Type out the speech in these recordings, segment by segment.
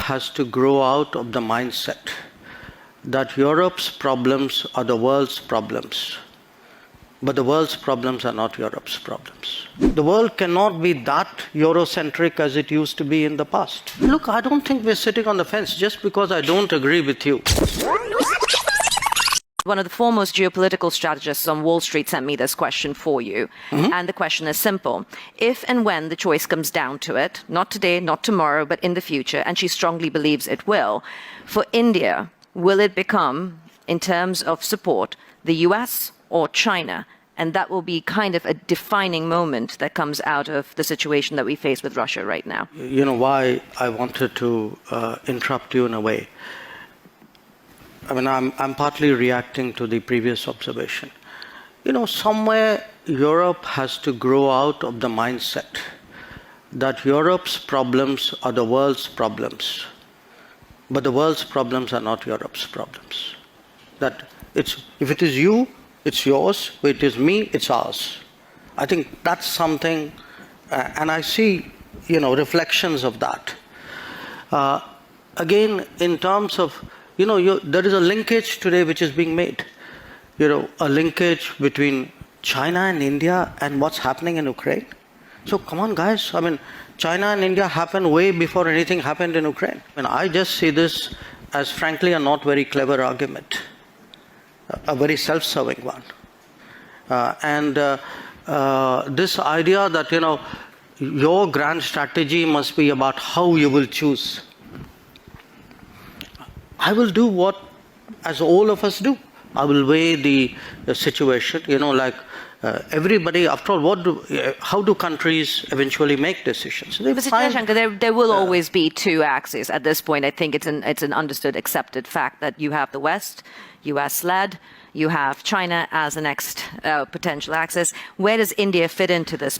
has to grow out of the mindset that Europe's problems are the world's problems. But the world's problems are not Europe's problems. The world cannot be that Eurocentric as it used to be in the past. Look, I don't think we're sitting on the fence just because I don't agree with you. One of the foremost geopolitical strategists on Wall Street sent me this question for you. And the question is simple. If and when the choice comes down to it, not today, not tomorrow, but in the future, and she strongly believes it will, for India, will it become, in terms of support, the US or China? And that will be kind of a defining moment that comes out of the situation that we face with Russia right now. You know why I wanted to interrupt you in a way? I mean, I'm partly reacting to the previous observation. You know, somewhere Europe has to grow out of the mindset that Europe's problems are the world's problems. But the world's problems are not Europe's problems. That if it is you, it's yours. If it is me, it's ours. I think that's something, and I see, reflections of that. Again, in terms of, there is a linkage today which is being made. A linkage between China and India and what's happening in Ukraine. So come on, guys. I mean, China and India happened way before anything happened in Ukraine. I just see this as, frankly, a not very clever argument. A very self-serving one. This idea that, your grand strategy must be about how you will choose. I will do what, as all of us do. I will weigh the situation, everybody, after all, how do countries eventually make decisions? Mr. Jaishankar, there will always be two axes at this point. I think it's an understood, accepted fact that you have the West, US-led, you have China as the next potential axis. Where does India fit into this?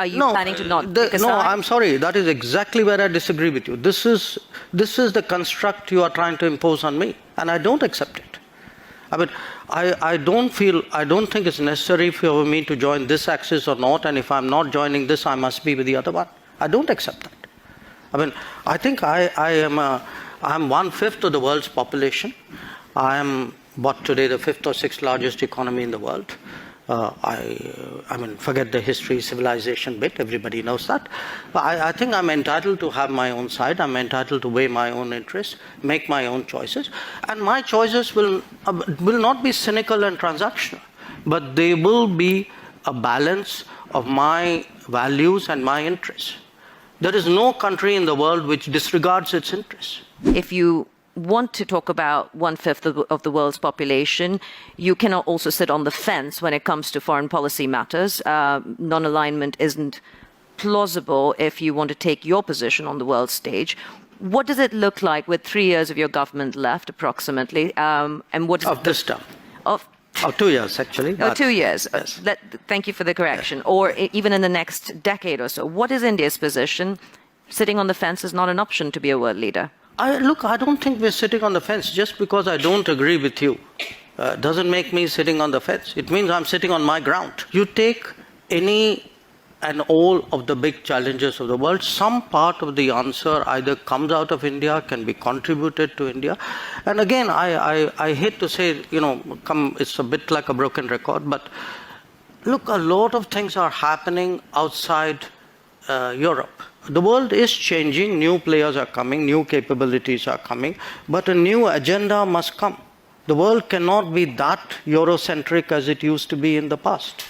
Are you planning to not pick a side? No, I'm sorry. That is exactly where I disagree with you. This is the construct you are trying to impose on me, and I don't accept it. I mean, I don't think it's necessary for me to join this axis or not, and if I'm not joining this, I must be with the other one. I don't accept that. I mean, I think I'm 1/5 of the world's population. I am, today the 5th or 6th largest economy in the world. I mean, forget the history, civilization bit, everybody knows that. But I think I'm entitled to have my own side, I'm entitled to weigh my own interests, make my own choices. And my choices will not be cynical and transactional, but they will be a balance of my values and my interests. There is no country in the world which disregards its interests. If you want to talk about 1/5 of the world's population, you cannot also sit on the fence when it comes to foreign policy matters. Non-alignment isn't plausible if you want to take your position on the world stage. What does it look like with 3 years of your government left, approximately? And what of this term? Of 2 years, actually. 2 years. Yes. Thank you for the correction. Or even in the next decade or so. What is India's position? Sitting on the fence is not an option to be a world leader. Look, I don't think we're sitting on the fence just because I don't agree with you. Doesn't make me sitting on the fence. It means I'm sitting on my ground. You take any and all of the big challenges of the world, some part of the answer either comes out of India, can be contributed to India. And again, I hate to say, it's a bit like a broken record, but look, a lot of things are happening outside Europe. The world is changing, new players are coming, new capabilities are coming, but a new agenda must come. The world cannot be that Eurocentric as it used to be in the past.